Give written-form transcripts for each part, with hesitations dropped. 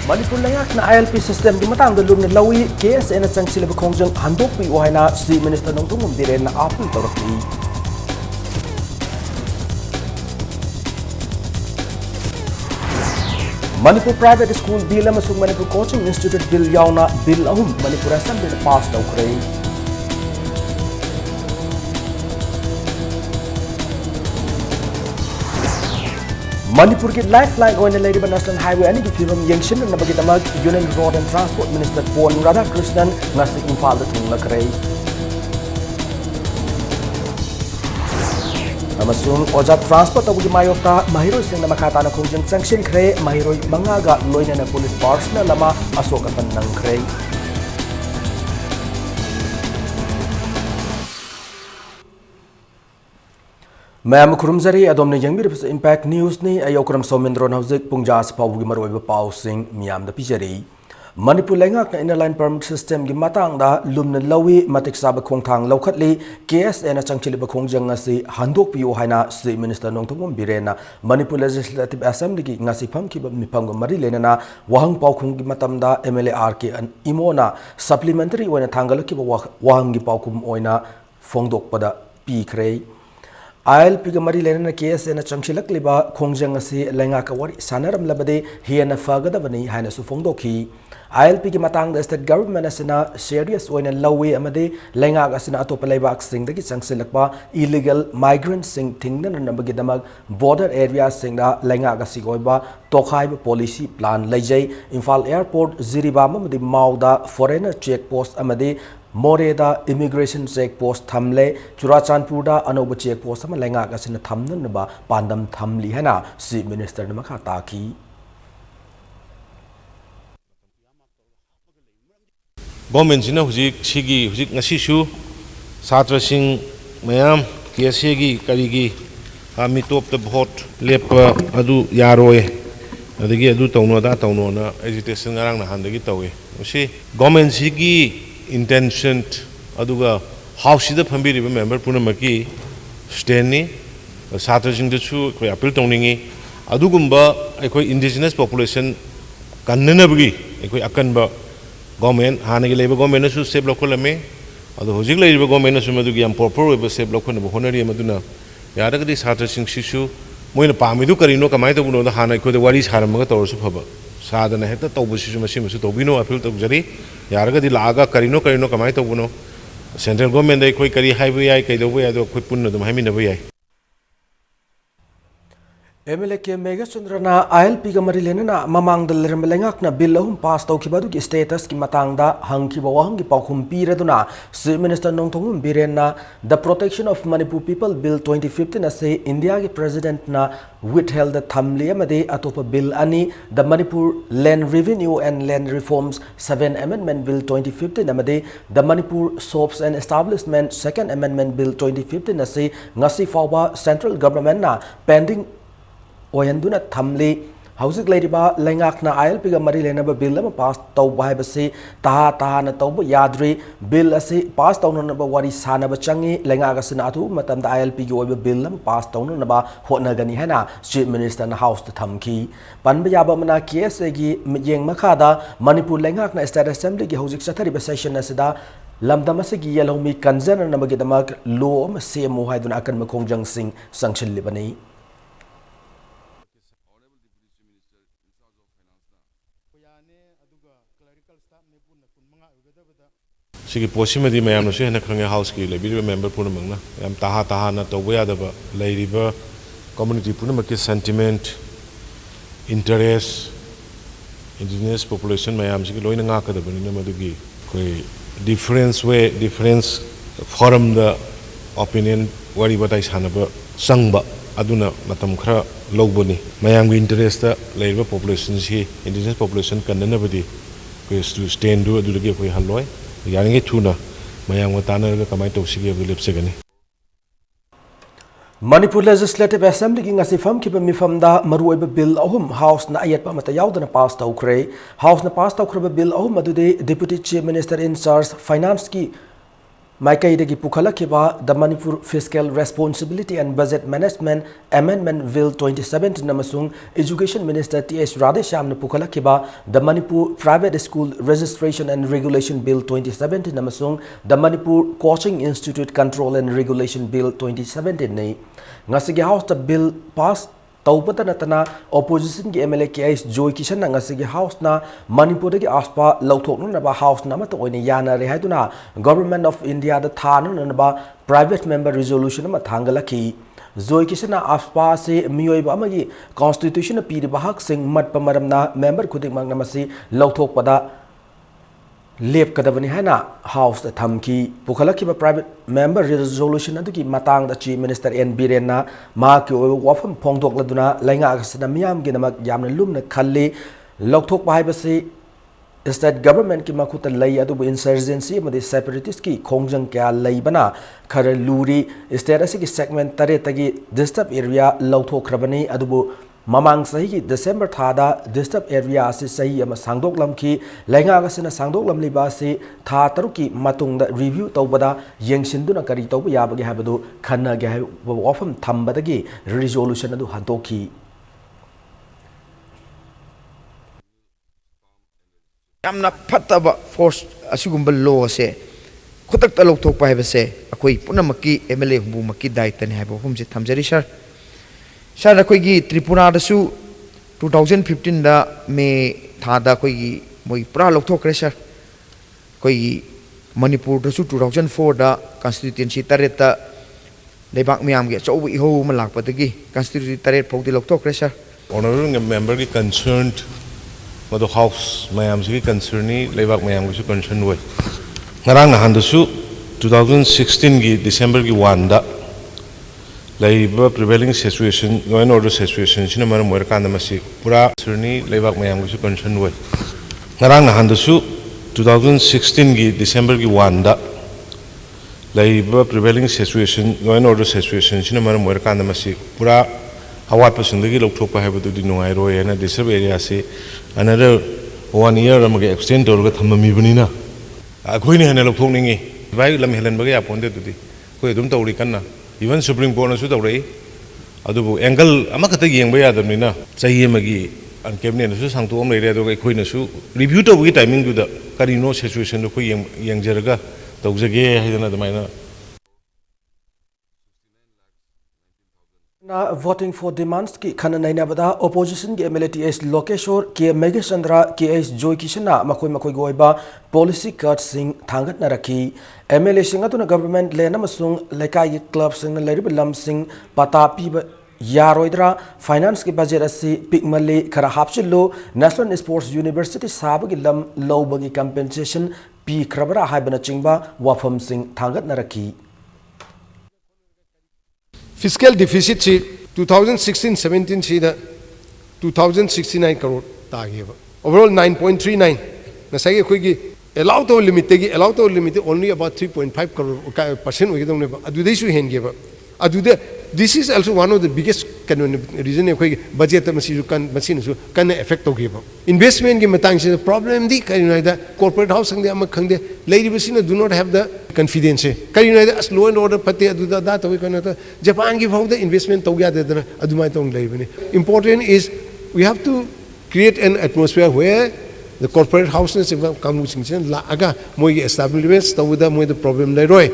Manipur lengak na ILP system di matang da lumna lawi KSN na changsil ba khongjang handok pi ohaina si minister nongtung dire na apun torakli Manipur private school bill amasung Manipur coaching institute bill yauna bill ahum Manipur assembly na pass daukre Manipur ki lifeline oina leiriba national highway ani ki firam yengshin na bagi damag Union Road and Transport Minister Pon Radhakrishnan ngasi Imphal da thungla kare amasung oja transport abugi mayokta mahiroi sing na makata na khongjang sanction kre mahiroi mangaga loina na police force na lama asoka pan nang kre Ma'am Kurumzari adom ne yangmi repres impact news ni ayokram somendron hauzik pungjas pawgi maroi pau sing miam da pijari Manipur lengak na inner permit system gi matang da lumna lawi matik sa ba khongthang lokhatli KSN na changchili ba khongjang ngasi handok piu haina si minister nongthom birena Manipur legislative assembly gi ngasi pham ki ba mipam ga mari lenana wahang pau khung gi matam da MLA RK an imona supplementary oina thangal ki ba wahang gi pau kum oina phongdok pada pi khrei ILP ga mari lena KSN na changchilak liba khongjang asi lenga ka wari sanaram labade hiana fagada bani haina su phongdokhi ILP gi matang da state government asina serious oina lawi amade lenga ga asina atop leibak sing da gi changchilakpa illegal migrants sing thingna na bagi damag border area sing da lenga ga sigoiba tokhai ba policy plan leijai Imphal airport ziriba amade mauda foreigner check post amade Moreda immigration check post thamle Churachandpur da anoba check post ama lenga ga sin thamnan ba pandam thamli hana si minister na makha taki Government sina hujik sigi hujik ngasi su satra sing mayam KSA gi karigi ami top the vote lep adu yaroe adagi adu tawno da tawno na agitation ngarang na handagi tawe usi government sigi intention aduga house da phambiri ba member punamaki stand ni satra sing da chu koi appeal tawningi adugumba ekoi indigenous population kannanabgi ekoi akanba government hanagi leba government su save local me adu hojik leba government su madugi am proper we save local na honari maduna yaragadi satra sing sisu moina pamidu karino kamai to buno da hana ko de wari saramaga tawsu phaba sadana heta tawbusisu masimasu tawbino appeal tawjari yaragadi laga karino kamai tawbuno central government dai koi kari haibu yai kai dobu ya do khoi punna dum haimi nabu yai MLA ke Mega Sundrana ILP ga mari lenana mamang dal remlengak na bill ahum pass taw khibadu ki status ki matang da hang ki bawang ki paukhum piraduna si minister nongthong birena the protection of Manipur people bill 2015 ase India ki president na withheld the thamli amade atopa bill ani the Manipur land revenue and land reforms 7 amendment bill 2015 amade the Manipur shops and establishment second amendment bill 2015 ase ngasi fawba central government na pending Oyanduna thamli housing ladiba lengak na ILP ga mari lenaba bill ama pass taw bai basi ta na taw yadri bill ase pass taw na ba wari sana ba changi lenga ga sina thu matam da ILP gi oiba bill ama pass taw na ba hotna gani hana chief minister na house ta thamki pan ba yaba mana KSA gi yeng makha da Manipur lengak na state assembly gi housing sathari ba session asida lamdam ase gi yalomi kanjana na magi damak law ma semo haiduna akan ma khongjang sing sanction libani sigi posimadi mayam nasu hena khange house ki lebi member puna mangna yam taha na tawya da ba leiriba community puna makki sentiment interest indigenous population mayam sigi loina nga ka da bani na madugi koi difference forum the opinion wari batai sanaba sangba aduna matam khara logboni mayam gi interest da leiriba population si indigenous population kanna badi koi stand do adu ge koi haloi yaringe thuna mayang watana ga kamai tawsigi ab lepsegani Manipur Legislative Assembly gi ngasi fam ki mifam da maruiba bill ahum house na ayat pa mata yaudana pass taw kre house na pass taw kre bill ahum adude deputy chief minister in charge finance ki Maikaidagi Pukhalakhiba, the Manipur Fiscal Responsibility and Budget Management Amendment Bill 2017 namasung Education Minister T.S. Radheshyamna Pukhalakhiba, the Manipur Private School Registration and Regulation Bill 2017 namasung the Manipur Coaching Institute Control and Regulation Bill 2017 ni ngasigi House the bill passed Taupata Natana, opposition ki MLA case Joy Kishan Nangasigi House na Manipur ki aspa lautok naba House namata oine yana rehaiduna Government of India the Thana naba private member resolution nama thangalaki Joy Kishan aspa se miyoiba amagi constitution piriba hak sing mat pamaramna member khuding mangnamasi lautok pada Lep kadavani hana House the Thamki Pukhalakhiba private member resolution aduki matang da Chief Minister N Birena ma ki wafam phongdok laduna lainga agasna miyam gi namak yamna lumna khalli lokthok bai basi state government ki makhuta lay adu insurgency amadi separatist ki khongjang kya laibana khara luri state asigi segment tare tagi disturbed area lokthok khrabani adu Mamang sahi December thada disturbed area asi sahi ama sangdok lam ki lenga gasina sangdok lam liba si tha taruki matung da review tawbada yengsinduna kari tawba yabagi habadu khanna ge wafam thambadagi resolution adu hantoki yamna phattaba force asigumba law se khutak talok thok pa hebe se akoi punamaki MLA humbu maki daitani habo humse thamjari sir Sir, akoigi Tripura dasu 2015 da me thada akoigi moi pra lokthokre sir akoigi Manipur dasu 2004 da constituency tareta lebak miam ge chau iho malak patagi constituency taret phokti lokthokre sir Honorable member ki concerned madu house mayam si concerni lebak mayam ki concern we ngarang na handasu 2016 gi December gi 1 da Labor prevailing situation, no and order situation, Sinamara Morkan, the Masi, Pura, Cerny, Labak Mayam, which is concerned with Naranga Handasu, 2016 December Wanda, Labor prevailing situation, no and order situation, Sinamara Morkan, the Masi, Pura, how I personally look to have to do no Iro and a disturbed area say another 1 year I'm going to extend to get Hamamibunina. A queen and a loconing, Vilam Helen Bagay appointed to the Quedum Tauricana. Even Supreme Court also already. Adubu angle amakata yengba yadamina. Sahi magi and cabinet also sang to only read Queen Su. Review to we timing to the Carino situation to young Jerga, Togzage, another minor. Voting for demands ki khananaina bada opposition ki MLTS Lokeshwar ki Meghachandra ki Joy Kishana makoi goiba policy cuts sing thangat naraki MLA sing atuna government le namasung lekai club sing lerib lam sing pata piba yaroidra finance ki budget asi pikmali khara hapchillo National Sports University sabagi lam lowbagi compensation pi khrabara haibana chingba wafam sing thangat naraki Fiscal deficit 2016-17 see the 2069 crore tagi overall 9.39 nasai koigi allowed to limit only about 3.5 crore percent we don't have adu they should hen give adu this is also one of the biggest reason koigi budget machine can affect to give investment gi matang se problem di kaina corporate house ang am khangde lady basina do not have the confidence kaina as law and order pati adu da to kana Japan gi the investment to gya de adumai tong leibani important is we have to create an atmosphere where the corporate houses come sing la aga moi establishments to with the problem le roi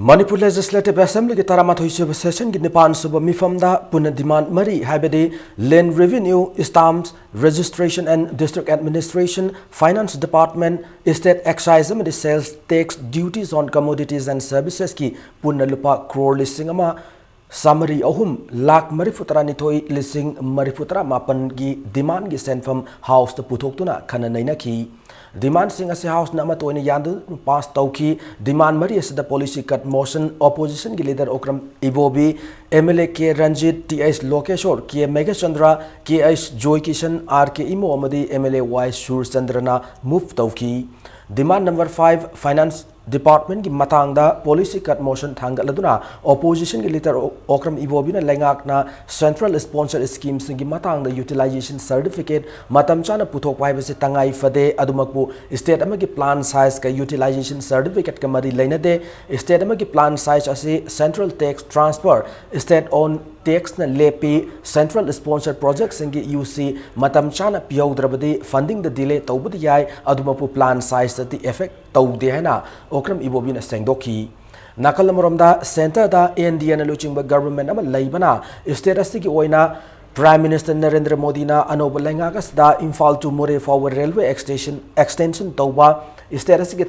Manipur Legislative Assembly ki taramathui sub session ki nipan sub mifamda puna demand mari haibede land revenue stamps registration and district administration finance department state excise and sales tax duties on commodities and services ki puna lupa crore listing ama summary ahum lakh marifutara nithoi listing marifutara mapan ki demand ki sent from house to puthok tuna khana naina ki Demand sing as house nama to any yandel pass tauki demand mari as the policy cut motion opposition ki leader okram ibobi MLA K Ranjit TS Lokeshwar K Meghachandra KS Joy Kishan RK Imo amadi MLA Y Shur Chandrana move tauki demand number 5 finance department gi matangda policy cut motion thangaladuna opposition gi leader Okram Ibobina lengakna central sponsor schemes gi matangda utilization certificate matam chana puthok paibase tangai fade adumakbu state amagi plan size ka utilization certificate ka mari leinade state amagi plan size ase central tax transfer state on tax na lepi central sponsor project singi UC matam chana piyaudrabadi funding the delay tawbudi yai adumapu plan size ati effect tawde haina Okram Ibobina sengdoki nakalamromda center da Indian luchingba government ama laibana state asigi oina Prime Minister Narendra Modi na anoba lengagas da Imphal to More forward railway extension tawba state asigi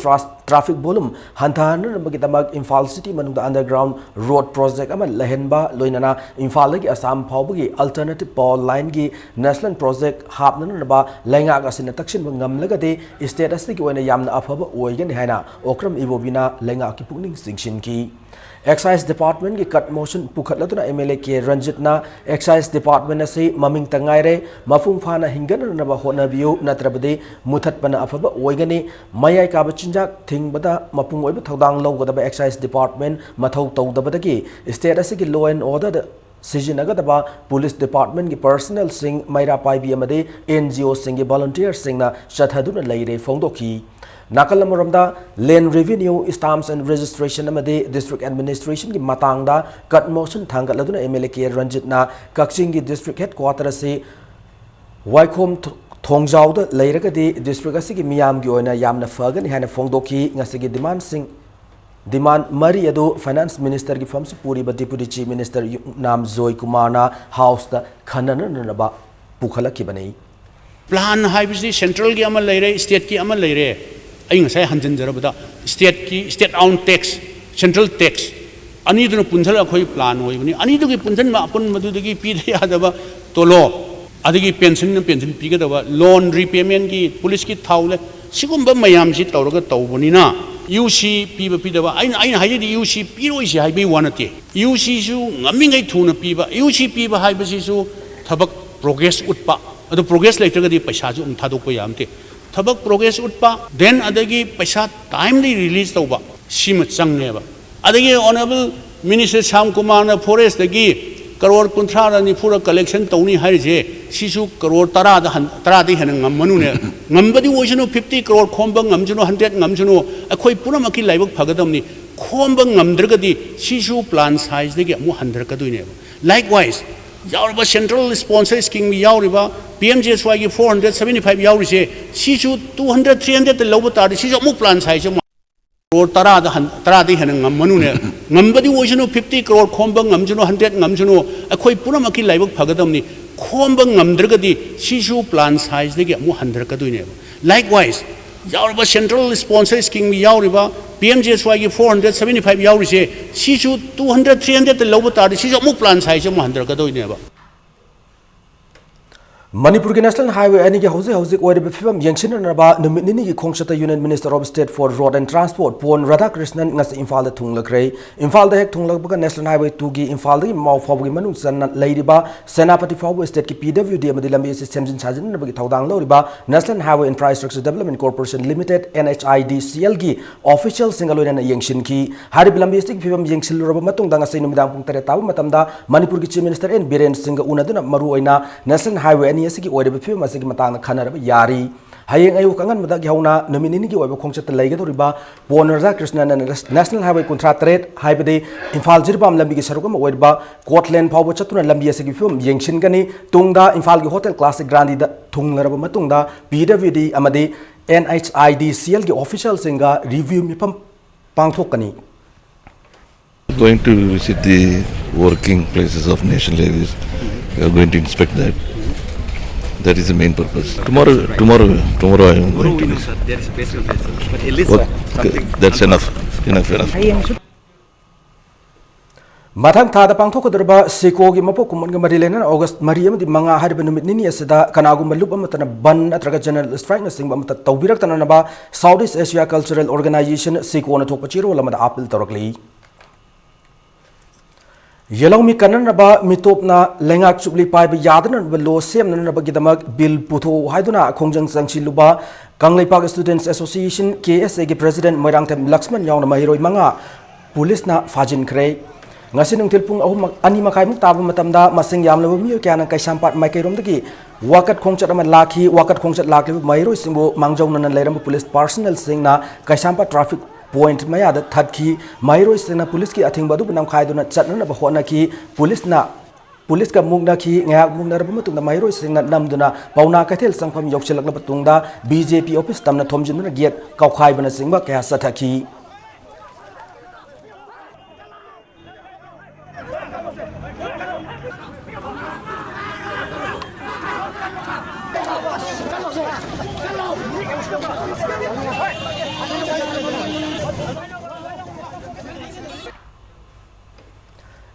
traffic volume hantana bagidamag Imphal city manungda underground road project ama lahenba loinana Imphal gi Assam phawbagi alternative power line gi national project hapnana ba lengagas na takshin ngamlagade state asigi oina yamna afaba oigani haina Okram Ibobina lenga ki pukning singshin ki Excise Department ki cut motion pukhatladuna MLA ke Ranjit na Excise Department ase maming tangaire mafung phana hingana na ba hona view natrabade muthat pana afaba oigani mayai ka bachinjak thingbada mapung oiba thodang lawgada ba Excise Department mathau tawdabadagi state ase ki law and order Sijinagadaba Police Department ki personnel sing Maira Paibi amade NGO sing ki volunteer sing na shathaduna laire fongdoki Nakalamurumda land revenue stamps and registration amade district administration ki matangda cut motion thangaladuna MLA ke Ranjit na Kakching ki district headquarters se Waikhom Thongjawda leiragadi district asigi miyam gi oina yamna fagani hana fongdoki ngasigi demand mari adu finance minister ki famsi puri ba deputy chief minister nam Zoy Kumar na house da khanana na ba pukhala ki banai plan haibisi central ki amal leire state ki amal leire ai ngasai hanjin jarabada state own tax central tax ani duna punjal akhoi plan hoibani ani du ki punjan ma apun madu gi pi yadaba tolo adigi pension pi gadaba loan repayment ki police ki thaule sigumba mayam si tawraga tawbani na UC piba pidaba aina haidi UC piroi si haibi wanate UC su ngamingai thuna piba UC piba haibasi su thabak progress utpa adu progress later gadi paisa ju thadokpa yamte thabak progress utpa then adagi paisa timely release tawba sima changneba adagi honorable minister Sam Kumar na forest dagi crore kunthra ra nifura collection tawni haije sisu crore 10 di hanang ngamanu ne ngambadi oisunu 50 crore khomba ngamjunu 100 ngamjunu akhoi puramaki laibak phagadamni khomba ngamdragadi sisu plan size dagi amu 100 kaduine likewise yaurba central sponsor scheme mi yauriba PMJSY gi 475 yaurise sisu 200 300 te lobo tar sisu amu plan size crore 10 di hanang ngamanu ne ngambadi oisunu 50 crore khomba ngamjunu 100 ngamjunu akhoi puramaki laibak phagadamni khomba ngamdragadi sisu plan size dagi amu 100 kaduine likewise yaurba central sponsor scheme mi yauriba PMJSY gi 475 yaurise sisu 200 300 te lobo tar sisu amu plan size amu 100 kaduine Manipur ki National Highway ani ki hauze oide befam yengsin na ba numini ki khongchata Union Minister of State for Road and Transport Pon Radhakrishnan ngas Imphal da thunglakre Imphal da hek thunglakba National Highway 2 gi Imphal da mau fabu gi manung san leiriba Senapati Fabu State ki PWD amadi lambi system jin sajin na bagi thaudang loriba National Highway Infrastructure Development Corporation Limited NHIDCL gi official singaloi na yengsin ki hari lambi stik fibam yengsil roba matung da ngasai numidang pung tare tabu matamda Manipur ki Chief Minister N Biren Singh unaduna maru oina National Highway asigi oide befim asigi matang khanaraba yari hayeng ayu kangan madak yauna nominini gi oiba khongchat laigadoriba Bonarza Krishna National Highway contract rate haibade Imphal jirbam lambi gi sarugam oiba Scotland phawbo chatuna lambi asigi film yengshin gani tungda Imphal gi Hotel Classic Grandi da thunglaraba matungda PWD amadi NHIDCL gi official singa review mipam pangthokani Going to visit the working places of national highways. We are going to inspect that. That is the main purpose. Tomorrow I am going to visit. There is space to visit, but at least something. That's enough. Mathang thada pangthokadrba siko gi mapo kumun ga marilena August mariam di manga harba numit nini asida kanagu malup amatana ban atraga general strike na singba amata tawbirak tanana ba Southeast Asia Cultural Organization siko na thokpa chiro lamada apil torakli Yellow Kananaba Mitopna Lengak Chubli Pipe Yadan below Sem Nabagidamag Bill Puto Haiduna Kongjang Sangchiluba Kanglei Park Students Association KSA President Moirangtem Laxman Yauna Mahiroi Manga Police na Fajin Kray Ngasinung Tilpung Ani Makai Muktab Matamda Masing Yam Lumi Kana Kaisampat Maikirum Dagi Wakat Kongchat Laki Wakat Kongchat Laki Mahiro Simbo Mangjong and Leram Police Personal Sing na Kaisampat Traffic Point Maya the Thadki, Mairo is in a police key, I think Badu Nam Kaiduna Chatna Bahonaki, Police na Police ka Mugnaki, Mugna to the Mairo is in Namduna, Pauna Katel, some from Yorkshire Batunda, BJP office Tamna Tomjin get Kaukai Banasingba Kasataki.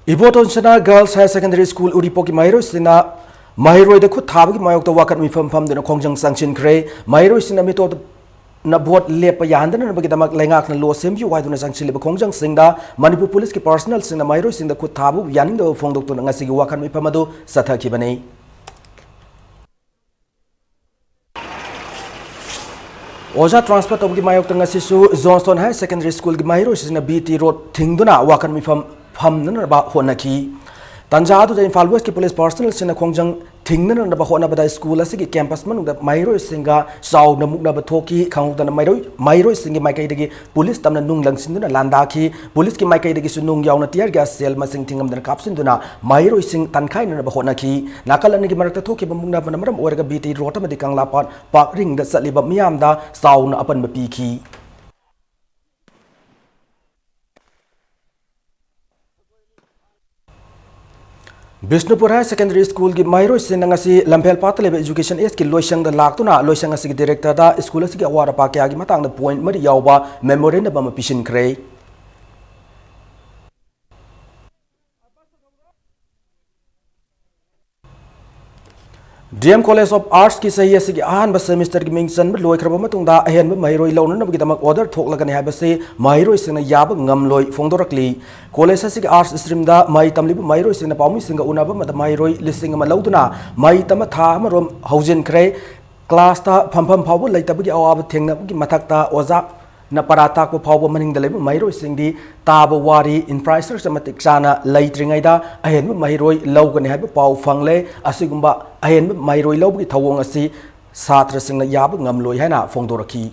Iboton Sana Girls High Secondary School Uripoki Mairo Sina Mahiro the Kutabi Mayok the Wakat me from the Kongjang Sanction Cray, Mairo Sina Mito Nabot Lepa Yandan and Bagdamak Langak and Law Simbu, why do Sanction Kongjang Sinda, Manipur Police Personal Sina Mairo in the Kutabu, Yanin the Fondo to Nasi Wakan me Pamado, Sataki Bane. Oja transport of the Mayok Tangasisu, Johnston High Secondary School Mairo is in a BT road Tingduna, Wakan me from Pam about Honaki. Tanjadu the Infal West Police Personal Sina Kongjang Tingnan and Bahona Bada School as a campus man the Mairo Singa, Sao Namukna Batoki, Count and Mairo singing Maikadegi, Police Tamna Nung Langsinduna Landaki, Police Maikadegi Sunung Yauna Tier Gas Sel Masing Tingam the Capsinduna, Mairo sing Tankain and Bahonaki, Nakalaniki Marta Toki Bamuna Vanamaram or a BT Rotamedikan Lapat, Park Ring the Saliba Miamda, Sound upon Mapiki. Bishnupur High Secondary School ki Mairo Sinangasi Lampel Patle Education is ki Loishang the Laktuna, Loishang as director da school as Awara Pakiagi Matang the point Mari Yawa memorandum Pishin Cray. DM College of Arts ki sahi asigi ahan ba semester ki mingsan ba loi kraba matungda ahen ba Mahiro ilawna na bagi order thok lagani hai ba se Mahiro sina yaba ngam loi phongdorakli college asigi arts stream da mai tamli ba Mahiro sina paumi singa una ba mata Mahiro listing ma lauduna mai tama tha ma rom haujen kre class ta phampham phawbu leitabagi awab thengna gi mathakta oza na parata ko phawbu maning da leba Mahiro singdi taba wari infrastructure matik chana leitringai da ahen ba Mahiro lawgani hai ba pau phangle asigumba ahen Mahiro lawgi thawong asi satra singna yaba ngamloi haina phongdoraki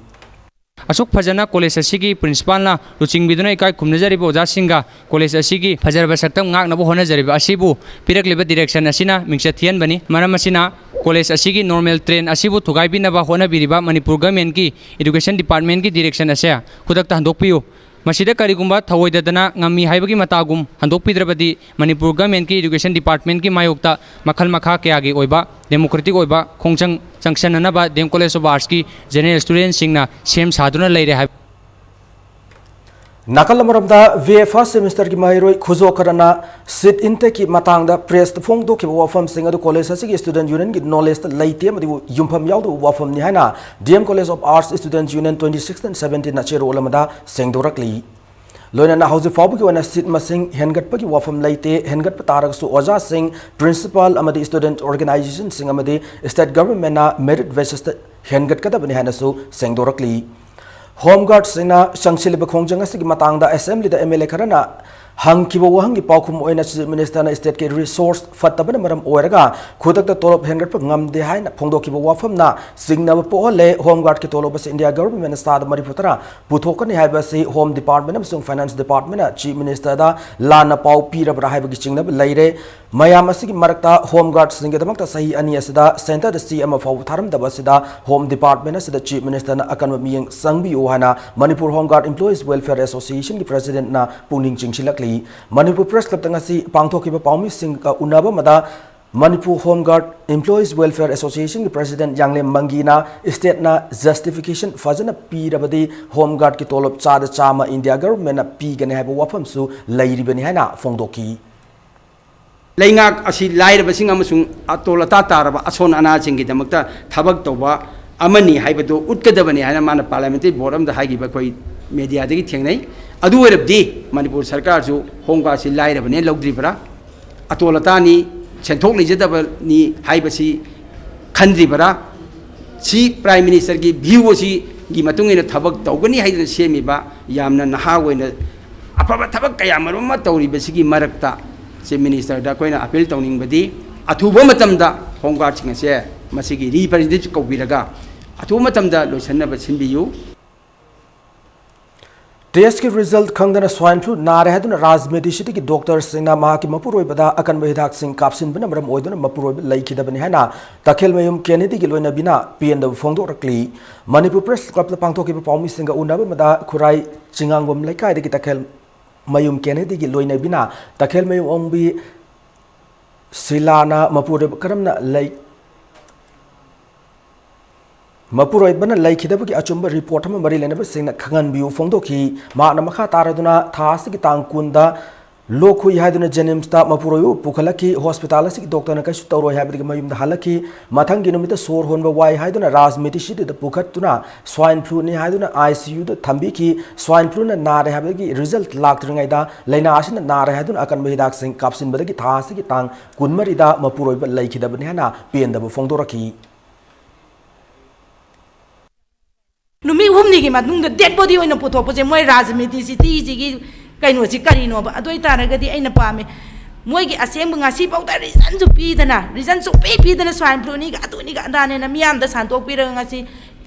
Asuk Fajana College Asigi Principal na Luching Biduna Kai Kumnazari Boja Singa College Asigi Fajar Basatam Ngak Nabu Honazari Asibu Pirak Liba Direction Asina Mingshatian Bani Maramasina College Asigi Normal Train Asibu Tugai Binaba Hona Biriba Manipur Government ki Education Department ki Direction Asia Kudak Handokpiu Masida Karigumba Tawoidana Ngami Haibagi Matagum Handokpidrabadi Manipur Government ki Education Department ki Mayokta Makal Makha Kyagi Oiba Democratic Oiba Khongchang Sanction Anaba Dem College of Arts ki General Student Singna Same Saduna Leire Hai Nakalamarabda VFA semester ki Mahiro Khuzo Karana sit intake ki matangda press phong do ki wafam singa do college asigi student union ki knowledge laite madi yumpham yawdu wafam ni haina DM College of Arts Student Union 2016 and 17 na chero olamada sengdorakli loina na hauze fabu ki wana sit masing hengat pa ki wafam laite hengat pa tarak su oja sing principal amadi student organization sing amadi state government na merit basis hengat kada bani haina su sengdorakli Home Guard Sina Shangshili Bakongjang Asigi Matangda Assembly the MLA Karana Hankibo Wahangi Paukum Oina Minister na State Resource Fatabana Maram Oeraga Kudak the Tolop Henry Ngam de Hain Pondokibo Wafam na Signa Pole Home Guard Kitolobas India Government Stad Mariputara Putokani Habasi Home Department of Finance Department Chief Minister da Lana Pau Pira Brahabaging Laire Mayamasi Marakta Home Guard Singatamata Sahi Aniasida Center the CM of Taram Dabasida Home Department as the Chief Minister na Akanwaming Sangbi Ohana Manipur Home Guard Employees Welfare Association the President na Puning Chingchilak Manipur Press Club Tangasi Pangtoki Paumi Sing Unaba Mada Manipur Home Guard Employees Welfare Association President Yangle Mangina State na justification Fazana P Rabadi Home Guard Kitolop Chada Chama India Government na P Gane Habu Wafam Su Lairibani Hana Fongdoki Laingak asi lairabasing amasung atolata taraba ason anaching damakta thabak toba amani haibado utkadabani hana mana parliamentary board am the haigiba koi media degi thengnai adu werabdi Manipur Sarkar ju Home Guard si lairabani logdribra atolata ni senthok lijadaba ni haibasi khandribara si prime minister gi view si gi matungina thabak tawgani haidana semiba yamna naha oina afaba thabak kaya maruma tawribasigi marakta se minister da koina appeal tawningbadi athuba matamda home guard singa se masigi representative kobiraga athuba matamda loisanna sinbiyu test की result खंगदना swine flu नारे हैदुना राजमेडी city की doctor सिंगना महाकी मपुरोय बदा अकन हिदाक सिंग कापसिन बना मरम ओइदुना मपुरोय लैखिदबनि हैना तखेल मयुम केनेडी की लोइना बिना पीएनद फोंदोरक्ली मणिपुर प्रेस क्लब पांगथोकी पाउमी सिंग उनाब मदा खुराई चिंगांगबम लैकाय की तखेल मयुम केनेडी की लोइना बिना तखेल मयुम ओंबी सिलाना मपुरोय करमना लै मपुरोइबना लैखिदबगी अचुंब रिपोर्ट अमा मरी लेनब सिंगना खंगनबिउ फोंदोखी माना मखा तारदुना थासिगी तांगकुंदा लोखुई हाइदुना जेनिम्सता मपुरोयु पुखलकी हॉस्पिटल असि डॉक्टर न कैसु तौरो हाइबदिगी मयुमदा हलकी मथंगी नुमिता सोर होनबा वाई हाइदुना राजमेडी सिटी द पुखतुना स्वाइन फ्लू नि हाइदुना आईसीयू द थंबीकी स्वाइन फ्लू न नारे हाइबदिगी रिजल्ट लाक्तरिंगाइदा लैना आसिना नारे हाइदुना अकन हिदाक सिंग कापसिनबदगी थासिगी तांग कुनमरिदा मपुरोइबा लैखिदबनि हाना पेंदब फोंदोरकी नुमी हुमनी की मातुंग डेड बॉडी होइना पुथोपसे मोय राजमेडी सिटी जिगी कइनोसी करिनोबा अदोय तारगदी अइना पामे मोयगी असेंब ngasi पाउदा रिजन सु पीदना स्वाइन फ्लू नि अदुनि अदाने न मियाम द सांतोक पिरग ngasi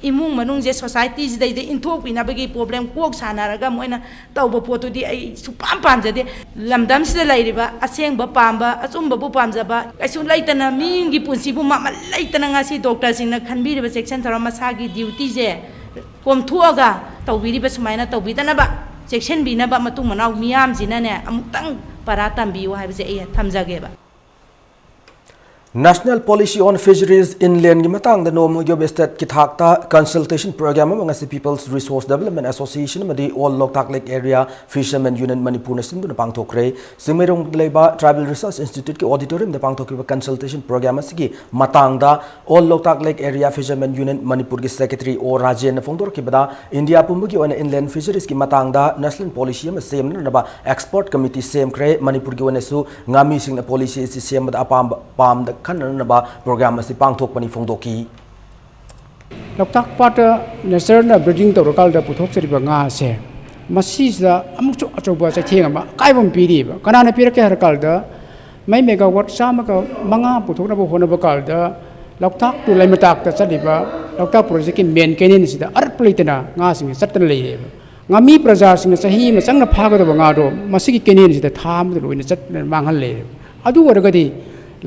इमुंग मनुंग जे सोसाइटी जिदै दे इंथोक पिनाबगी प्रॉब्लम कोक सानारगा मोयना तौबो पोतुदी आई सुपाम पामजदे लमदम सिदा लैरिबा असेंब पामबा अचुंबबु पामजबा कैसु लैतना मिंगी पुंसिबु मामा लैतना ngasi डॉक्टर सिंगना खनबिरिबा सेक्शन थरा मसागी ड्यूटी जे कोमथुआगा तौबिरिबा सुमाइना तौबिदनबा सेक्शन बिनबा मतुंग मनाव मियाम जिनाने अमुक्तंग परा तंबियो हाइबसे ए थमजागेबा National Policy on Fisheries Inland की मतंग द नोम योब स्टेट की थाकता कंसल्टेशन प्रोग्राम में ngasi People's Resource Development Association मदी All Loktak Lake Area Fishermen Union Manipur Sindhu न पांगथोकरे सिंगमेरों लेबा Tribal Research Institute की ऑडिटोरियम में पांगथोकरे कंसल्टेशन प्रोग्राम की मतंग दा All Loktak Lake Area Fishermen Union Manipur की सेक्रेटरी और राजेन फोंदोर की बदा इंडिया पुंबु की inland fisheries की मतंग दा National Policy में सेम नबा एक्सपर्ट कमिटी सेम करे मणिपुर की वनेसु ngami सिंग पॉलिसी से सेम दा पाम द खननबा प्रोग्राम से पांगथोकपनि फोंदोकी लोकताक पाट नेचर ब्रीडिंग तौरकाल पुथोक्चरिबा nga se masida amukchu achoba chathengama kaibam piriba kanana pirake harkal da mai megawatt samaka manga puthokna bo honaba kal da loktak tu laimatak ta chadiba loktak project ki main kenin sida arpleitena nga sing chatan leireba ngami praja sing sahi ma changna phagada nga do masigi kenin sida tham da loina chat manghal le adu waragadi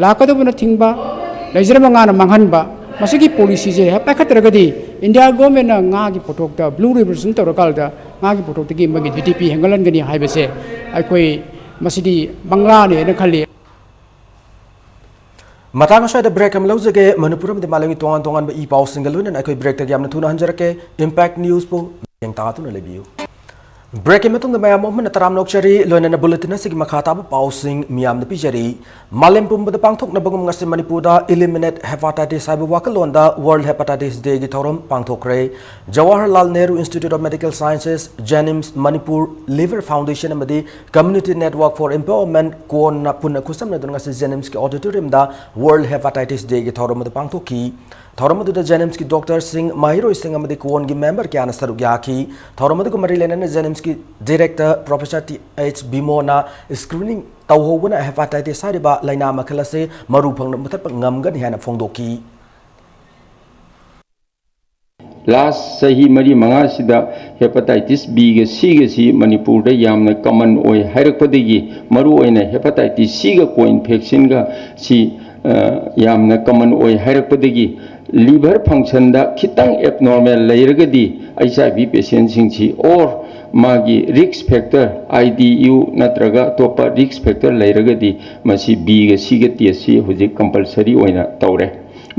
लाकदबना थिंगबा लेजरबा गाना मंगहनबा मसिगी policy जे पाखतरगदी India government ना गी फोटोक दा blue represent तौरकाल दा ना गी फोटोक तगी मगी DTP हेंगलनगनी हाइबसे अखोई मसिदी बंगला ने न खली मतंग अशोय ब्रेक हम लौजगे मणिपुर में मालंगी तोंगान तोंगान बा ई पाउ सिंगल लोइन अखोई ब्रेक तगी हमन थुना हंजरके इंपैक्ट न्यूज़ पो यंग तातुन लेबियो ब्रेक में तुंग मैम मोहम्मद तराम नोक्चरी लोइना बुलेटिन से मखाता पाउसिंग मियाम पिजरी मालेम पुंबद पांगथोक नबगम ngasi मणिपुरदा एलिमिनेट हेपाटाइटिस हाइब वाकलोंदा वर्ल्ड हेपाटाइटिस डे गी थौरम पांगथोकरे Jawaharlal Nehru institute of medical sciences JNIMS Manipur liver foundation अमदी कम्युनिटी नेटवर्क फॉर एम्पावरमेंट कोन पुन खुसम नदन ngasi जेनिम्स के ऑडिटोरियम दा वर्ल्ड हेपाटाइटिस डे गी थौरम पांगथोकी थौरम जेनिम्स की डॉक्टर सिंह माहिरो सिंह अमदी कोन की मेंबर क्या सरुक याखी थौरम मरी लेना जेनिम्स की डायरेक्टर प्रोफेसर टी.एच. बिमोना स्क्रीनिंग तौहोबना हेपाटाइटिस हारिबा लाइना मखल से मरु फंग मुथप ngमगन हेना फोंदोकी लास्ट सही मरी मंगा सिदा हेपाटाइटिस बी गे सी गे सी मणिपुर दे यामना कॉमन ओय हाइरकपदगी मरु ओयना हेपाटाइटिस सी गा को इन्फेक्शन गा सी यामना कॉमन ओय हाइरकपदगी लिवर फंक्शन दा खितंग एबनॉर्मल लेरगदी एचआईवी पेशेंट सिंग सी और मागी रिस्क फैक्टर IDU नत्रगा तोपा रिस्क फैक्टर लेरगदी मसी बी गे सी गे टेस्ट सी हुजी कंपलसरी ओइना तौरे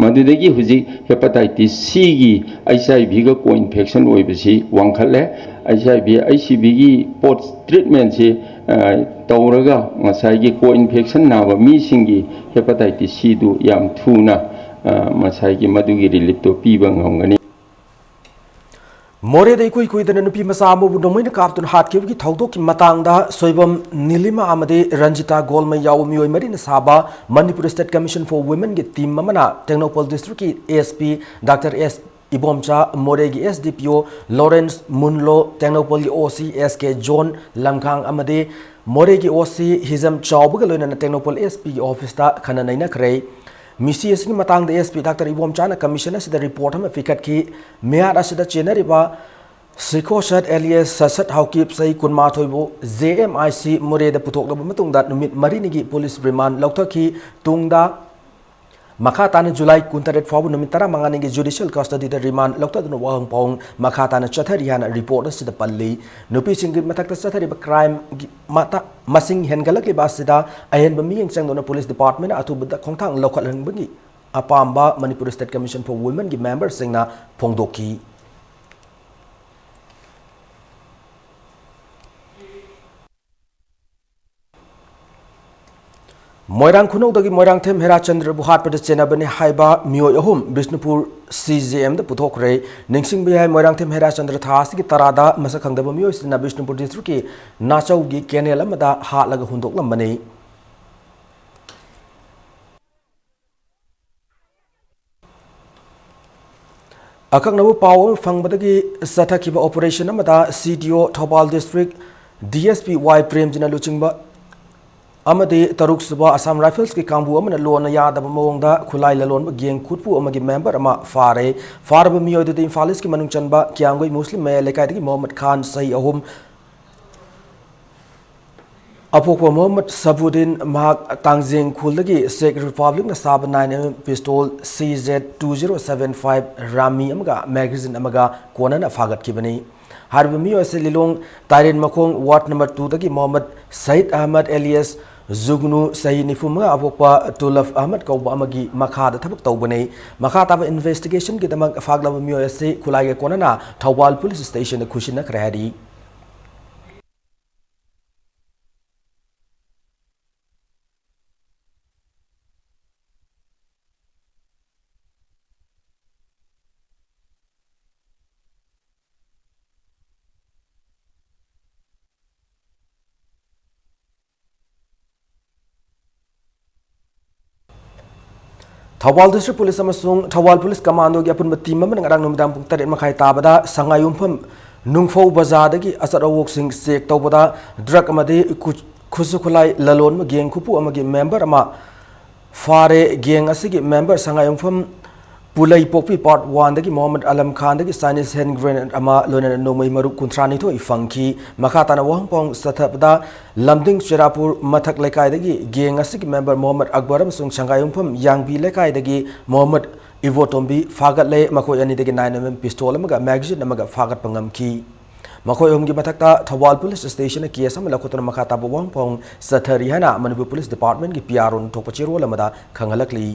मदुदगी हुजी हेपाटाइटिस सी गी HIV गा को इन्फेक्शन ओइबसी वांखले HIV ICV गी पोस्ट ट्रीटमेंट से तौरगा मसाइगी को इन्फेक्शन नाबा मी सिंगी हेपाटाइटिस सी दु याम थुना मसाइगी मदुगी रिलीफ तो पीबा ngमगनी मोरे दे कोई कोई दन नुपी मसा अमु नोमैन काप्तुन हातकेब की थौदोक की मतांगदा सोइबम नीलिमा आमदे रंजिता गोलमै याव मियोय मरिन साबा Manipur state commission for women की टीम ममना टेक्नोपोल डिस्ट्रिक्ट की एएसपी डॉक्टर एस इबोमचा मोरे की एसडीपीओ लॉरेंस मुनलो टेक्नोपोल की ओसी एसके जॉन लमखांग आमदे मोरे की ओसी हिजम चावबग लोइना टेक्नोपोल एसपी की ऑफिस ता खना नैना खरे मिसी असनी मतंग एसपी डॉक्टर इबोम चाना कमीशन असिदा रिपोर्ट हम फिकट की मेयाद असिदा चेनरिबा सिकोसत एलियस ससत हाउकीप सई कुनमाथोइबो जेएमआईसी मोरेदा पुथोकलब मतुंगदा नुमित मरिनिगी पुलिस रिमांड लौथकी तुंगदा मखा ताना जुलाई 29 फाउ नुमित 15 की जुडिशियल कस्टडी रिमांड लौतदुन वाहंग पाउंग मखा ताना चथरी हाना रिपोर्ट असिदा पल्ली नुपी सिंगी मथक्ता चथरिबा क्राइम माता मसिंग हेनगलकलिबा असिदा अहेनबा मियंग चंगदोना पुलिस डिपार्टमेंट अथुबदा खोंथांग लौखलहंबगी अपाम्बा Manipur state commission for women की मेंबर सिंगना फोंगदोकी मोइरांग खुनौदगी मोइरांग थेम हेराचंद्र बुहाटपद चेनाबने हाइबा मियोय अहुम बिष्णुपुर सीजेएम द पुथोखरे निंगसिंग बिहाय मोइरांग थेम हेराचंद्र थास की तरादा मसक खंगदब मियोय सिना बिष्णुपुर डिस्ट्रिक्ट की नाचौ की केनेल अमदा हालग हुंदोकलमबने अकंगनबु पाव फंगबदगी सथकिबा ऑपरेशन अमदा CDO Thoubal district DSP Y प्रेमजिना लुचिंगबा अमदे तरुक सुबा असम राइफल्स की कांबू अमन लोन यादब मोंगदा खुलाई ललोन गेंग खुटपू अमगी मेंबर अमा फारे फारब मियोदे इम्फालिस की मनुंग चनबा क्यांगोई मुस्लिम मे लेकायदगी मोहम्मद खान सही अहुम अपोको मोहम्मद सबुद्दीन महाक तांगजेंग खुलदगी सेक रिपब्लिक न साब 9mm पिस्तौल CZ2075 रामी अमगा मैगजीन अमगा कोनन फागत किबनी हरब मियो से लिलोंग तारेन मखोंग वार्ड नंबर 2 दगी मोहम्मद सईद अहमद एलियस जुगनु सही निफुमा अपोपा तुलफ अहमद कौबा अमगी मखादा थबक तौबने मखा ताब इन्वेस्टिगेशन की दमक फागलब मियो से खुलागे कोनना थौबाल पुलिस स्टेशन खुशिनक रहरी थौबाल डिस्ट्रिक्ट पुलिस अमसुंग थौबाल पुलिस कमांडो की अपुन टीम अमन ngarang numdang pung 8 makhai tabada sangayumpham nungfo bazadagi asat awok sing check tawbada drug amadi khusu khulai lalon ma geng khupu amagi member ama fare geng asigi member sangayumpham पुलई पोपी part 1 दगी मोहम्मद आलम खान दगी साइनिस hand grenade अमा लोने नोमई मरु कुंथ्रानी थो इफंकी मखाताना वहंपोंग सथबदा लमदिंग चिरापुर मथक लेकाय दगी gang असि मेंबर मोहम्मद अकबर अमसुंग संगायुमफम यांगबी लेकाय दगी मोहम्मद इवोटोम्बी फागतले मखोय अनि दगी 9mm पिस्तौल अमगा मैगजीन अमगा फागत पंगमकी मखोय होमगी मथकता थौबाल पुलिस स्टेशन केस अम लखोतन मखाता वहंपोंग सथरी हना मणिपुर पुलिस डिपार्टमेंट की पीआर उन थोपचिरोल अमदा खंगलकली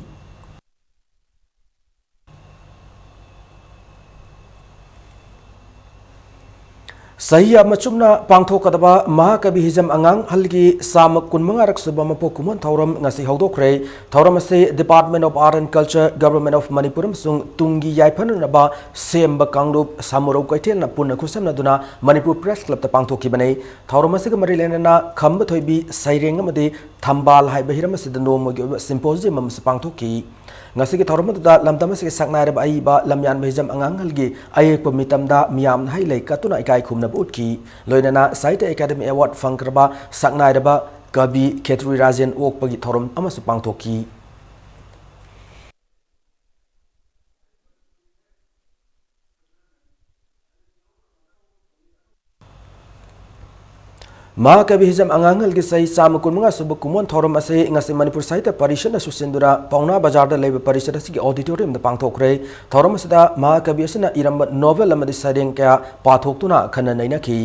सही अमचुमना पांथोकदबा महाकवि हिजम अंगांग हलगी साम कुनमंगारक सुबा मपो कुमन थौरम ngasi हौदोखरे थौरम से department of art and culture government of Manipur अमसुंग तुंगी याइफननबा सेमबा कांगरूप सामुरौ कैथेन पुन खुसमनदुना मणिपुर प्रेस क्लब ता पांथोखिबने थौरम से मरि लेनना खंब थोइबी सैरेंग अमदे थंबाल हाइबा हिरम से नोमगी सिम्पोजियम अमस पांथोखि ngasi ki thorum da lamdam se saknai ba ai ba lamyan behjam angang halgi ayek mitam da miam hai lei katuna ikai khumna utki loinana site academy award fangkraba saknai ba kabi khetri rajen okpagi thorum amasu pangthoki महाकवि हिजम अंगांगल की सही साम कुनमंगा सुब Koeman थौरम असे ngasi Manipur साहित्य परिषद सुसिंदुरा पौना बाजार दा लेब परिषद की ऑडिटोरियम दा पांगथोखरे थौरम असदा महाकवि असना इरम नोवेल अमदि सरेंग क्या पाथोक्तुना खन नैनाखी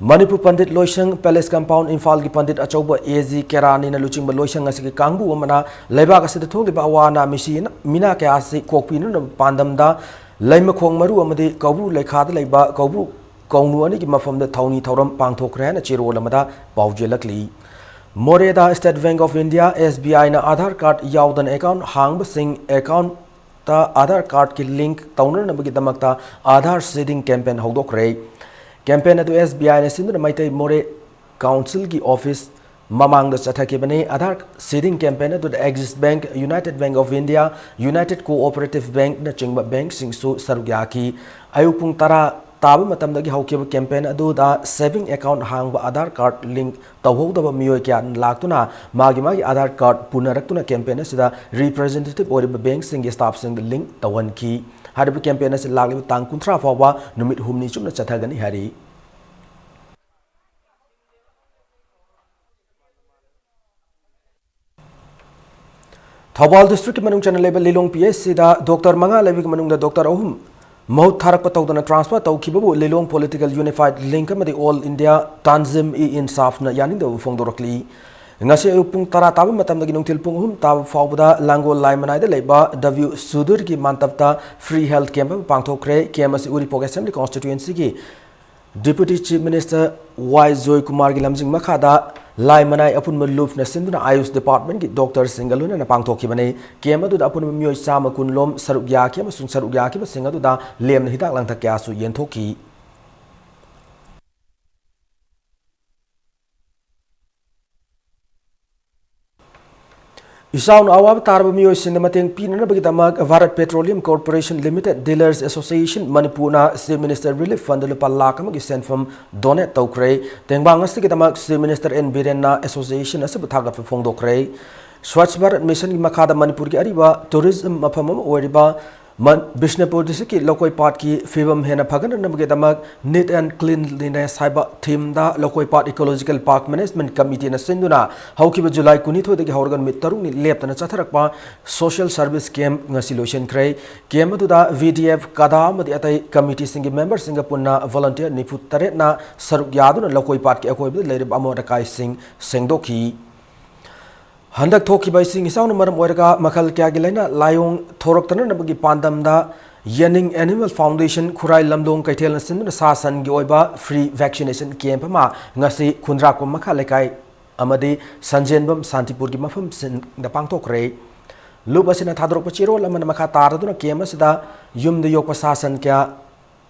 मणिपुर पंडित लोइसंग पैलेस कंपाउंड इम्फाल की पंडित अचौब एजी केरानी न लुचिंग लोइसंग असकी कांगबु अमना लेबाग असद थोलिबा अवाना मिसी मिना क्या से कोकपिन पांदम दा लैमखोंग मरु अमदि कौबु लेखाद लेबा कौबु कौनु अनि की मफम द थौनी थौरम पांगथोखरे न चिरोल अमदा पाउजेलकली मोरेदा state bank of India SBI न आधार कार्ड याउदन अकाउंट हांग सिंह अकाउंट ता आधार कार्ड की लिंक तौननबगीदमक्ता आधार सीडिंग कैंपेन हौदोखरे कैंपेन अदु SBI ने सिंधुना मैतै मोरे काउंसिल की ऑफिस ममांग चथाखिबने आधार सीडिंग कैंपेन अदु Axis bank United bank of India United cooperative bank न चिंगबा बैंक सिंगसु सरुग्याकी अयुपुंग तरा ताब मतमदगी हौकिब कैंपेन अदुदा सेविंग अकाउंट हांगबा आधार कार्ड लिंक तौहोदबा मियोय क्या लाक्तुना मागी आधार कार्ड पुनरक्तुना कैंपेन असिदा रिप्रेजेंटेटिव ओरिबा बैंक सिंग स्टाफ सिंग लिंक तवनकी हारिबा कैंपेन असे लागलिबा तांग 30 फावबा नुमित हुमनी चुमना चथागनी हारी थौबाल डिस्ट्रिक्ट की मनुंग चना लेबल लिलोंग PSC दा डॉक्टर मंगा लेबी की मनुंग दा डॉक्टर अहुम महूत थारक तौदना ट्रांसफर तौखिबबु लिलोंग पॉलिटिकल यूनिफाइड लिंक अमदी ऑल इंडिया तांजिम इंसाफ न यानिंदबु फोंदोरकली ngasi upung tara tabu matamdagi nungtil pung hum tabu fawbada langol lai manaida leiba W Sudur ki mantapta free health camp pangthokre KMC uri Pok Assembly constituency ki Deputy Chief Minister Y Joy Kumar ki lamjing makhada lai manai apun maluf na sinduna Ayush Department ki Dr. Singaluna na pangthokhi bane KM adu da apun myoy sama kun lom sarugya ki amasung sarugya ki basing adu da lem na hidak lang thakya su yenthoki Isaun awab tarba miyo sinamating pinana bagitamak Bharat Petroleum Corporation Limited Dealers Association Manipur na Chief Minister Relief Fund lupa lakh amagi sent from donate tawkre tengbang asti kitamak Chief Minister N Biren na association ase buthaga phongdokre Swachh Bharat Mission ki makhada Manipur ki ariba tourism maphamam oriba Bishnapur district ki lokoi part ki fibam hena phagan namge damak neat and cleanliness haiba theme da lokoi part ecological park management committee na sinduna haukiba July 19 dagi horgan mittarung ni leptana chatharakpa social service camp ngasi lotion krai camp adu da VDF kada madi atai committee singi member singa punna volunteer nifu tare na saruk yaduna lokoi part ki akoi bi leirib amora kai sing sengdoki Handak thoki by sing sound maram oirga makal kya gilaina layong thorok tanan nabagi pandam da Yening Animal Foundation Khurai Lamdong Kaitel Sin Sasan gi oiba free vaccination camp ma ngasi khundra ko makha lekai amadi Sanjenbam Santipur gi mafam sin da pangthokre lubasina thadrok pachiro lamana makha taraduna camp asida yumda yok sasan kya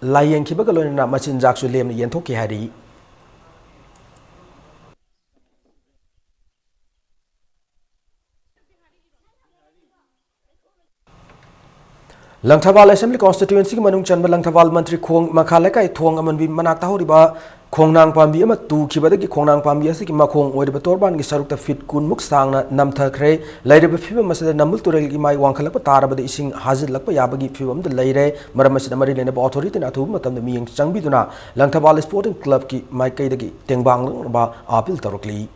layeng khibaga loina machin jaksu lem yenthoki hari Langthawal Assembly constituency ki manung chanba Langthawal Mantri Khong Makhalekai Thong Amanbi Manakta Horiba Khongnang Pambi ama tu khibadagi Khongnang Pambi ase ki makhong oiriba torban ki sarukta fit kun muk sangna namthakre lairiba phibam masada namul turel ki mai wangkhalakpa tarabada ising hazil lakpa yabagi phibam da laire maram masada mari lena authority na thu matam da miyeng changbiduna Langthawal Sporting Club ki mai kaidagi tengbang ba appeal tarokli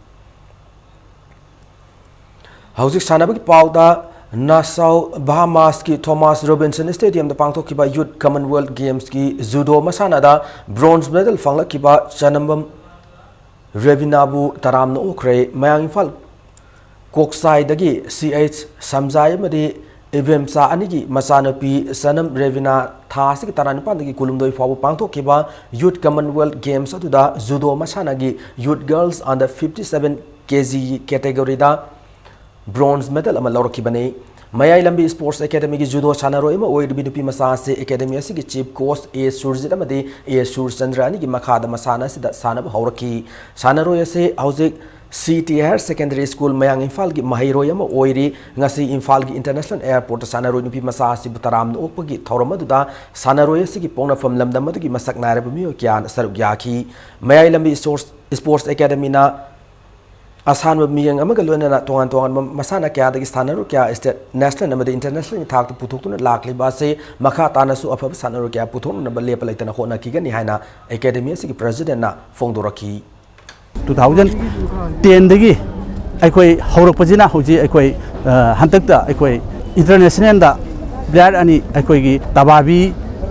Hauzik sanabagi pauda Nassau Bahamas ki Thomas Robinson Stadium da pangthok kiba Youth Commonwealth Games ki judo masana da bronze medal fangla kiba Chanambam Revinabu taramna okre mayang infal koksai dagi CH Samjai madi Evemsa anigi masana pi Sanam Revina thasi ki taranipan dagi kulumdoi fabu pangthok kiba Youth Commonwealth Games adu da judo masana gi Youth Girls under 57 kg category da bronze medal ama lorki bane Mayai Lambi Sports Academy ki judo sanaro ema oibi nupi masase academy asi ki chief coach A Surjit amadi A Sur Chandrani ki makhada masana sida sanab hauraki sanaro ase hauzik CT Higher Secondary School mayang Imphal ki mahiro yama oiri ngasi Imphal ki International Airport sanaro nupi masasi butaram no okpagi thorama duda sanaro ase ki pongna from lamdam adu ki masak naira bumi kyan sarugyaki Mayai Lambi Sports Academy na Asan miyang amaga loina na tongan masana kya dagi sthanaro kya state national amadi international thak tu puthok tu lakli ba se makha tana su afab sanaro kya puthok na balle palai tana hona ki gani haina academy si president na fongdoraki 2010 dagi aikoi horok pajina hoji aikoi hantak da aikoi international da player ani aikoi gi tababi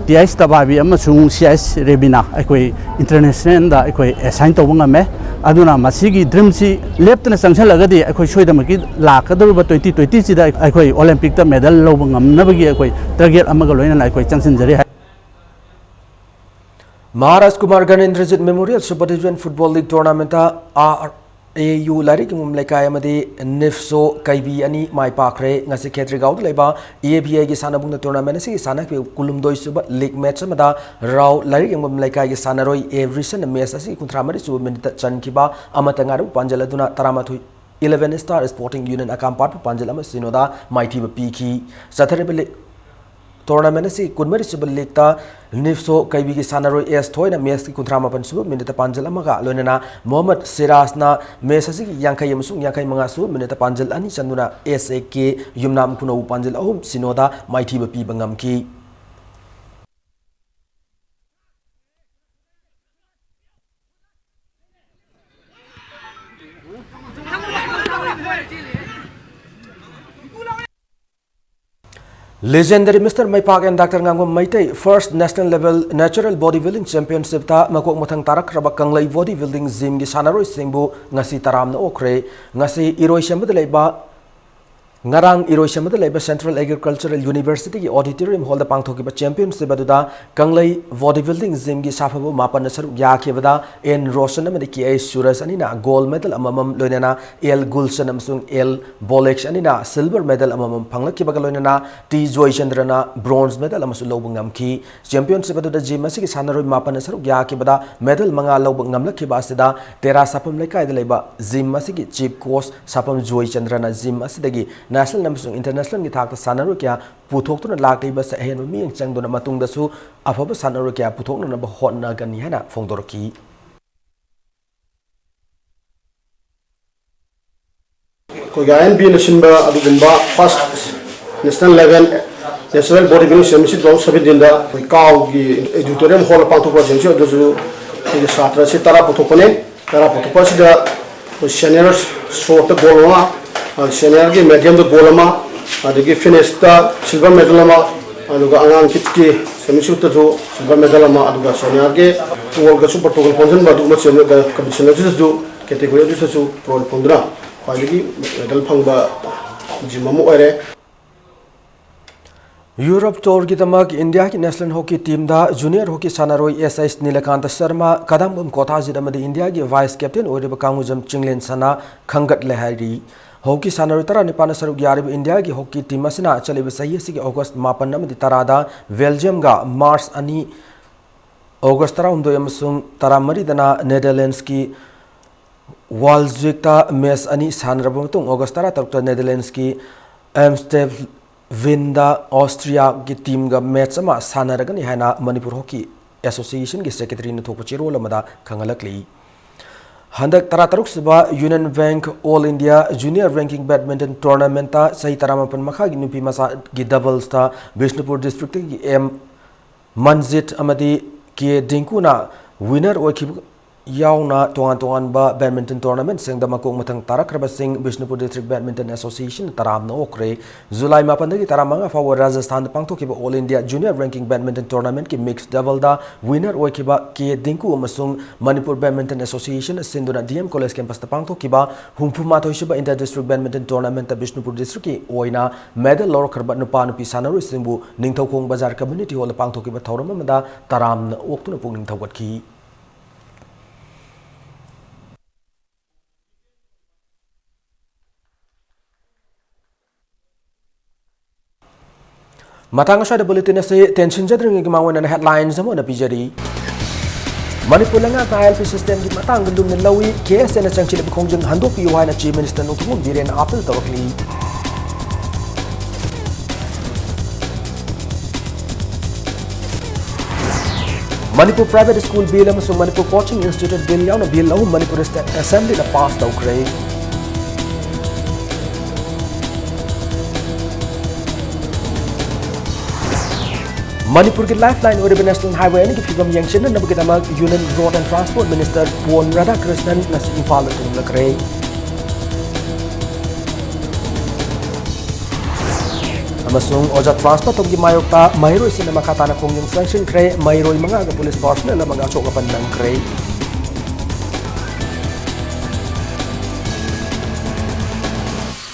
TIS tababi amasung CS Rebina aikoi international da aikoi assign tawanga me aduna masigi dream si left na sanction lagadi aikoi soidamaki lakadaruba 2020 sida aikoi Olympic ta medal loba ngamnabagi aikoi target amaga loina aikoi changsin jari Maharaj Kumar Ganindrajit Memorial Super Division Football League Tournament AU Larik Mumlekai Amadi Nifso Kaibi Ani Mai Pakre Ngasi Ketrigaud Leba EAPA gi Sanabung tournament si Sana Kulum Doi Suba League match Mada Rao Larik Mumlekai Sanaroi every Sun Mesa si Kuntramari Sub Minita Chankiba Amatangaru Panjaladuna Taramatu 11 Star Sporting Union Akampat Panjalama Sinoda Mighty Piki Saturday tournament si Kunmari Suba League ta Nifso Kaibi ki Sanaroi S Toy na Mes ki Kuntramapan Sub Minita Panjalamaga Lonena Mohammed Siras na Mesasi Yankai Musung Yankai Mangasu Minita Panjal Ani Chanduna SAK Yumnam Kuno Panjal Ahum Sinoda Mighty Pi Bangamki Legendary Mr. Maipak and Dr. Ngangom Maitei first national level natural bodybuilding championship ta makok matang tarak rabak kanglai bodybuilding gym gi sanaroi singbu ngasi taram na okre ngasi iroi shamad leiba Ngarang Iroi Shamada Leba Central Agricultural University Auditorium Hall the Pangthokiba Championship Baduda Kanglai bodybuilding gym gi safabu mapan na saruk yakibada en Roshan amadi ki A Suras anina gold medal amamam loinana El Gulshan amsung El Bolex anina silver medal amamam panglakibaga loinana T Joy Chandrana bronze medal amasu lobung ngamki championship baduda gym asigi sanaroi mapan na saruk yakibada medal manga lobung ngamlakiba asida tera sapam lekai de leba gym asigi chief coach sapam Joy Chandrana gym asidagi national namasung international gi thakta sanaru kya puthokna lakli ba sa hen mi changdona matung dasu afaba sanaru kya puthokna ba honna gani hana fongdorki ko gayan bi nasimba adu gumba first national level national bodybuilding championship lo sabi dinda kaw gi auditorium hall pangthokpa championship adu ki satra se tara puthokone tara puthokpa sida senior short bolwa senior की medium तो gold में आदि finish ता silver medal में आदुगा अंगांग कितकी semi-shoot तो silver medal में आदुगा senior के world का super total function में आदुगा senior का competition जो जो category जो जो pro पंद्रह वाली की medal फंगबा जिम्मा मुआरे Europe Tour की तमक इंडिया की नेशनल हॉकी टीम दा जूनियर हॉकी सानारोई एसएस नीलकांत शर्मा कदम कोता जिदमदी इंडिया की वाइस कैप्टन ओरिब कांगुजम चिंगलेन सना खंगत लेहारी हॉकी सानारोई तरा निपान सरुक यारिब इंडिया की हॉकी टीम असना चलिब सही की अगस्त मापन नमदी तरादा बेल्जियम गा मार्च अनि अगस्त तरा उन्दो यमसुंग तरा मरीदना नेदरलैंड्स की वाल्जुइकता मैच अनि सानरब मतुंग अगस्त तरा तरुक नेदरलैंड्स की एम्स्टेफ विंदा ऑस्ट्रिया की टीम का मैच अमा सानरगनी हैना मणिपुर हॉकी एसोसिएशन की सेक्रेटरी ने थोप चिरोल अमदा खंगलकली हंदक तरा तरुक सुबा union bank all India junior ranking badminton tournament ता सही तरामपन मखा की नुपी मसा की डबल्स ता बिष्णुपुर डिस्ट्रिक्ट की एम मंजित अमदी के डिंकुना विनर ओखिब यावना तोंगान तोंगान बा बैडमिंटन टूर्नामेंट सिंग दमको मतंग तारक्रब सिंह बिष्णुपुर डिस्ट्रिक्ट बैडमिंटन एसोसिएशन तरामना ओक्रे जुलाई मापन दगी तरामंगा फाव राजस्थान पांगथोकिबा all India junior ranking badminton tournament की मिक्स डबल दा विनर ओखिबा के दिंकु अमसुंग मणिपुर बैडमिंटन एसोसिएशन सिंधुना डीएम कॉलेज कैंपस पांगथोकिबा हुंफुमा थोइसबा inter district badminton tournament Bishnupur district की ओइना मेडल लौरखरबा नुपा नुपी सानरु सिंबु निंगथौखोंग बाजार कम्युनिटी हॉल पांगथोकिबा थौरम अमदा तरामना ओक्तुना पुंग थौगतखी Matang sa bulletin sa tension jadring ng mga headlines mo na pijari. Manipur nga ILP system di matang gandum ng lawi KSN na siyang chilip kongjeng handok piuhay na Chief Minister ng tumong diren apel tawakli. Manipur Private School Bill amasung Manipur Coaching Institute Bill yaw na bill lahum Manipur State Assembly na pass daw kray. Manipur की lifeline और national highway की film यंगशन नबगदमक union road and transport minister Pon Radhakrishnan नसी इम्फाल तुमलकरे अमसुंग ओजा transport की मायोक्ता महिरोई cinema खाताना खोंगिंग sanction क्रे महिरोई मंगा पुलिस पर्सनल मंगा चोकपन नंग क्रे